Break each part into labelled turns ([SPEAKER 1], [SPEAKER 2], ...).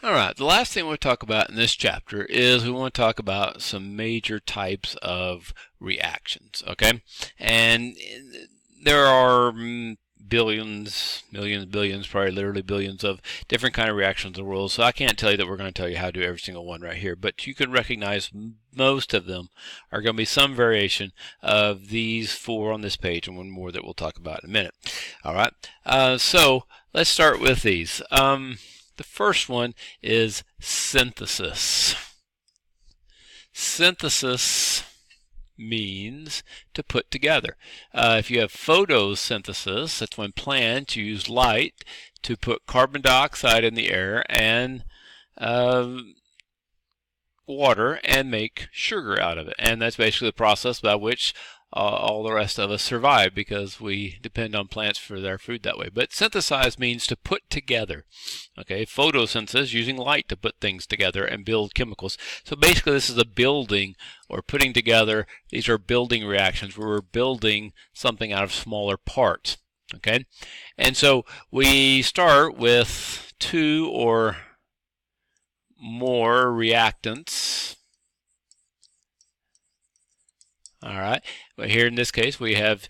[SPEAKER 1] All right, the last thing we'll talk about in this chapter is we want to talk about some major types of reactions, okay? And there are billions, millions, billions, probably literally billions of different kind of reactions in the world, so I can't tell you that we're going to tell you how to do every single one right here, but you can recognize most of them are going to be some variation of these four on this page and one more that we'll talk about in a minute. All right, so let's start with these. The first one is synthesis. Synthesis means to put together. If you have photosynthesis, that's when plants use light to put carbon dioxide in the air and water and make sugar out of it. And that's basically the process by which all the rest of us survive, because we depend on plants for their food that way. But synthesize means to put together. Okay, photosynthesis, using light to put things together and build chemicals. So basically this is a building or putting together. These are building reactions where we're building something out of smaller parts. Okay, and so we start with two or more reactants. All right, but here in this case we have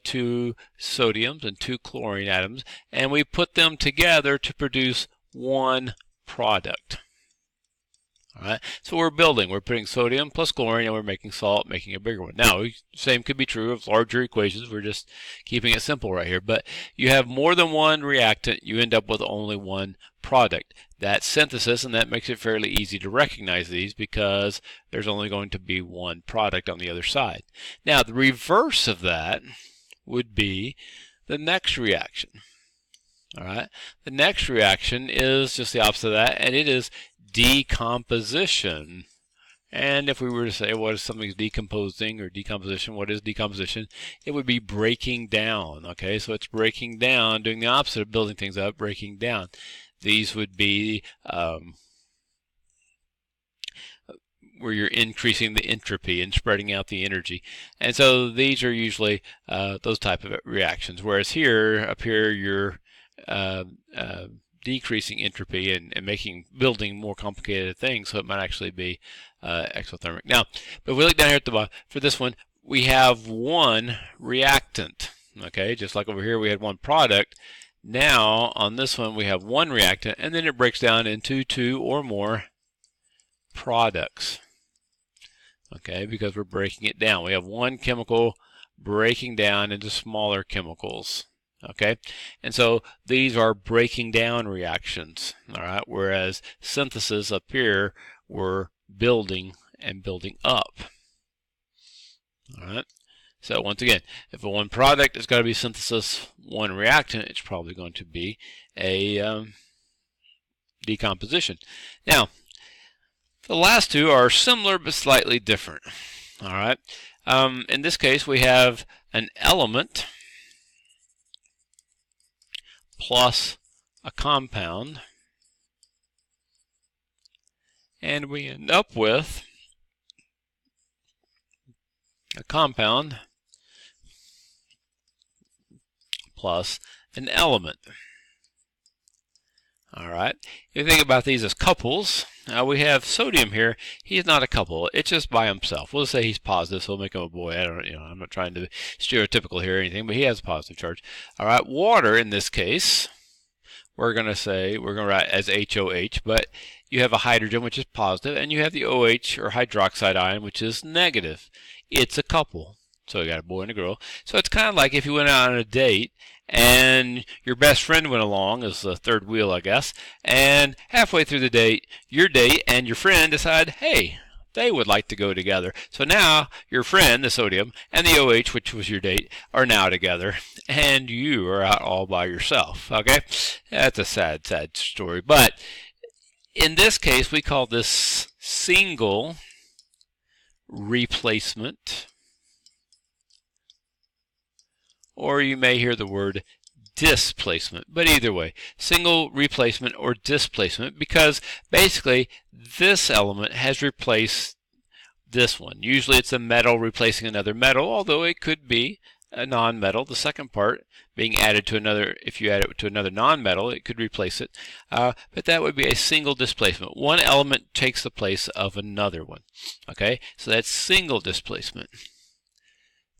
[SPEAKER 1] two sodiums and two chlorine atoms, and we put them together to produce one product. All right, so we're putting sodium plus chlorine, and we're making salt, making a bigger one. Now, the same could be true of larger equations. We're just keeping it simple right here. But you have more than one reactant, you end up with only one product. That's synthesis, and that makes it fairly easy to recognize these because there's only going to be one product on the other side. Now, the reverse of that would be the next reaction. All right, the next reaction is just the opposite of that, and it is decomposition. And if we were to say what is something decomposing or decomposition, what is decomposition? It would be breaking down. Okay, so it's breaking down, doing the opposite of building things up, breaking down. These would be where you're increasing the entropy and spreading out the energy. And so these are usually those type of reactions. Whereas here, up here, you're decreasing entropy and building more complicated things, so it might actually be exothermic. Now, but if we look down here at the bottom, for this one, we have one reactant. Okay, just like over here we had one product. Now, on this one, we have one reactant, and then it breaks down into two or more products. Okay, because we're breaking it down. We have one chemical breaking down into smaller chemicals. Okay, and so these are breaking down reactions. All right, whereas synthesis up here, we're building and building up. All right. So once again, if a one product is going to be synthesis, one reactant, it's probably going to be a decomposition. Now, the last two are similar but slightly different. All right. In this case, we have an element plus a compound, and we end up with a compound plus an element. All right. If you think about these as couples, we have sodium here. He's not a couple. It's just by himself. We'll say he's positive, so we'll make him a boy. I'm not trying to be stereotypical here or anything, but he has a positive charge. All right. Water, in this case, we're going to write as HOH, but you have a hydrogen, which is positive, and you have the OH, or hydroxide ion, which is negative. It's a couple. So you got a boy and a girl. So it's kind of like if you went out on a date and your best friend went along as the third wheel, I guess, and halfway through the date, your date and your friend decide, hey, they would like to go together. So now your friend, the sodium, and the OH, which was your date, are now together, and you are out all by yourself. Okay? That's a sad, sad story. But in this case, we call this single replacement, or you may hear the word displacement. But either way, single replacement or displacement, because basically this element has replaced this one. Usually it's a metal replacing another metal, although it could be a nonmetal. The second part being added to another, if you add it to another nonmetal, it could replace it. But that would be a single displacement. One element takes the place of another one. Okay, so that's single displacement.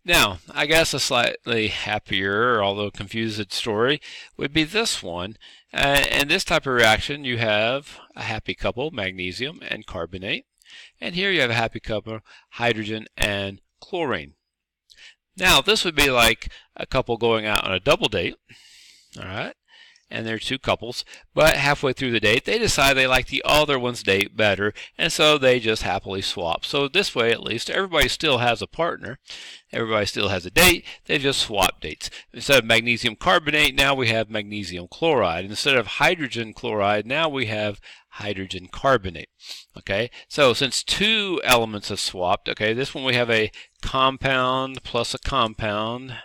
[SPEAKER 1] Now, I guess a slightly happier, although confused story would be this one. In this type of reaction, you have a happy couple, magnesium and carbonate. And here you have a happy couple, hydrogen and chlorine. Now, this would be like a couple going out on a double date. All right. And they're two couples, but halfway through the date, they decide they like the other one's date better, and so they just happily swap. So this way, at least, everybody still has a partner. Everybody still has a date. They just swap dates. Instead of magnesium carbonate, now we have magnesium chloride. Instead of hydrogen chloride, now we have hydrogen carbonate. Okay, so since two elements have swapped, okay, this one we have a compound plus a compound,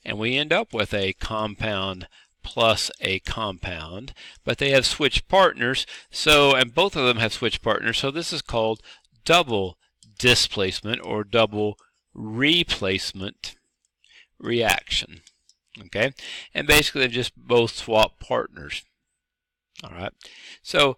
[SPEAKER 1] and we end up with a compound plus a compound, but they have switched partners, so, and both of them have switched partners, so this is called double displacement or double replacement reaction. Okay, and basically they just both swap partners. All right, so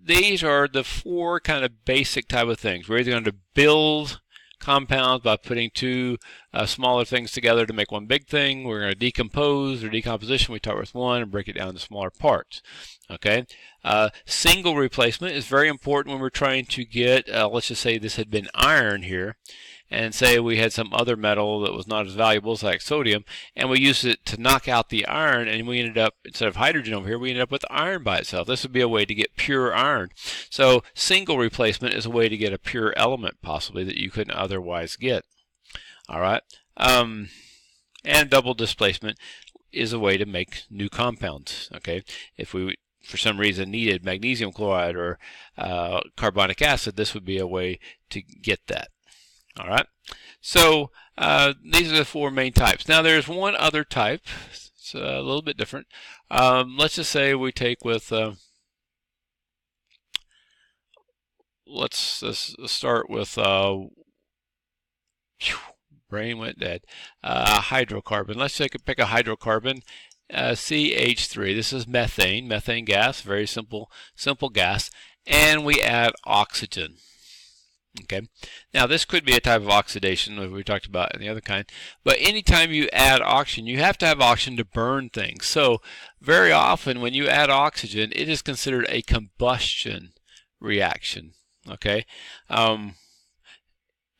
[SPEAKER 1] these are the four kind of basic type of things. We're either going to build compounds by putting two smaller things together to make one big thing. We're going to decompose, or decomposition, we start with one and break it down into smaller parts. Okay, single replacement is very important when we're trying to get, let's just say this had been iron here, and say we had some other metal that was not as valuable as like sodium, and we used it to knock out the iron, and we ended up, instead of hydrogen over here, we ended up with iron by itself. This would be a way to get pure iron. So single replacement is a way to get a pure element possibly that you couldn't otherwise get. All right, and double displacement is a way to make new compounds. Okay, if we for some reason needed magnesium chloride or carbonic acid, this would be a way to get that. All right, so these are the four main types. Now there's one other type. It's a little bit different. Let's just say we take with, let's start with, brain went dead, hydrocarbon. Let's pick a hydrocarbon, CH3. This is methane gas, very simple gas, and we add oxygen. Okay, now this could be a type of oxidation that we talked about in the other kind, but anytime you add oxygen, you have to have oxygen to burn things. So very often when you add oxygen, it is considered a combustion reaction. Okay,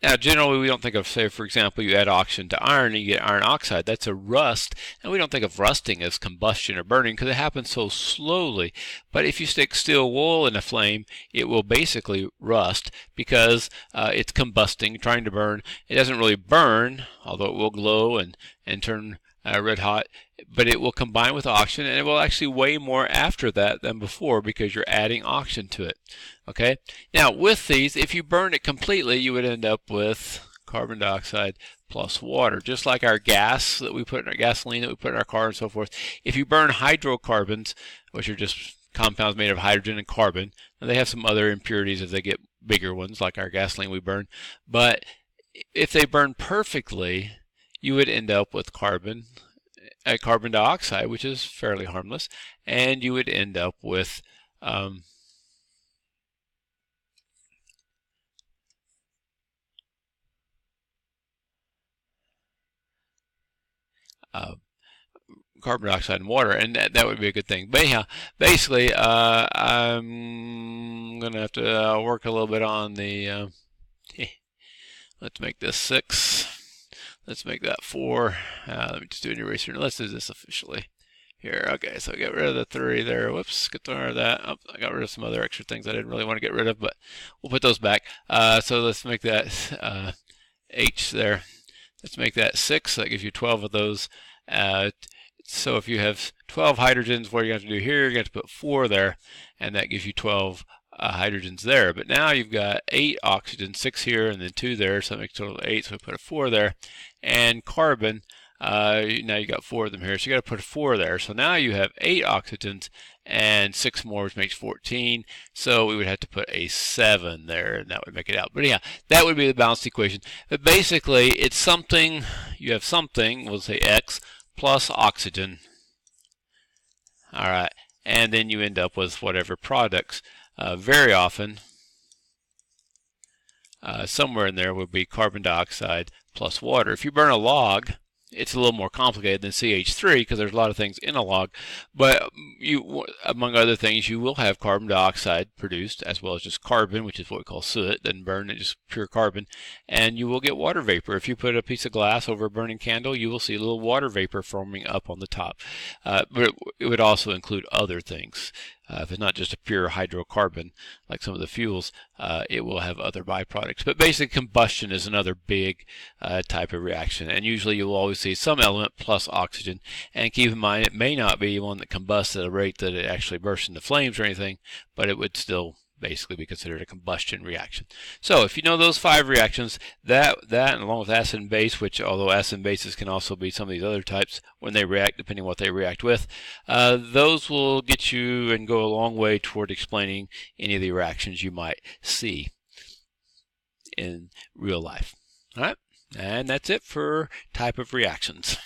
[SPEAKER 1] now generally we don't think of, say for example, you add oxygen to iron and you get iron oxide. That's a rust, and we don't think of rusting as combustion or burning because it happens so slowly. But if you stick steel wool in a flame, it will basically rust because it's combusting, trying to burn. It doesn't really burn, although it will glow and turn red hot, but it will combine with oxygen, and it will actually weigh more after that than before because you're adding oxygen to it. Okay, now with these, if you burn it completely, you would end up with carbon dioxide plus water, just like our gas that we put in our gasoline that we put in our car and so forth. If you burn hydrocarbons, which are just compounds made of hydrogen and carbon, and they have some other impurities as they get bigger ones, like our gasoline we burn, but if they burn perfectly, you would end up with carbon dioxide, which is fairly harmless, and you would end up with carbon dioxide and water, and that would be a good thing. But anyhow, basically, I'm going to have to work a little bit on the, let's make this 6. Let's make that 4. Let me just do an eraser. Let's do this officially here. Okay, so get rid of the 3 there. Whoops, get rid of that. Oh, I got rid of some other extra things I didn't really want to get rid of, but we'll put those back. So let's make that H there. Let's make that 6. That gives you 12 of those. So if you have 12 hydrogens, what you're going to have to do here, you're going to put 4 there, and that gives you 12 hydrogens there. But now you've got 8 oxygen, 6 here, and then 2 there, so that makes a total of 8, so we put a 4 there. And carbon, now you got 4 of them here, so you got to put a 4 there. So now you have 8 oxygens and 6 more, which makes 14. So we would have to put a 7 there, and that would make it out. But yeah, that would be the balanced equation. But basically, it's something you have something, we'll say X, plus oxygen. All right, and then you end up with whatever products. Very often, somewhere in there would be carbon dioxide plus water. If you burn a log, it's a little more complicated than CH3 because there's a lot of things in a log, but you, among other things, you will have carbon dioxide produced as well as just carbon, which is what we call soot. It doesn't burn, it's just pure carbon, and you will get water vapor. If you put a piece of glass over a burning candle, you will see a little water vapor forming up on the top. But it would also include other things. If it's not just a pure hydrocarbon like some of the fuels, it will have other byproducts. But basic combustion is another big type of reaction, and usually you will always see some element plus oxygen. And keep in mind, it may not be one that combusts at a rate that it actually bursts into flames or anything, but it would still basically be considered a combustion reaction. So if you know those 5 reactions, that and along with acid and base, which although acid and bases can also be some of these other types when they react, depending on what they react with, those will get you and go a long way toward explaining any of the reactions you might see in real life. All right, and that's it for type of reactions.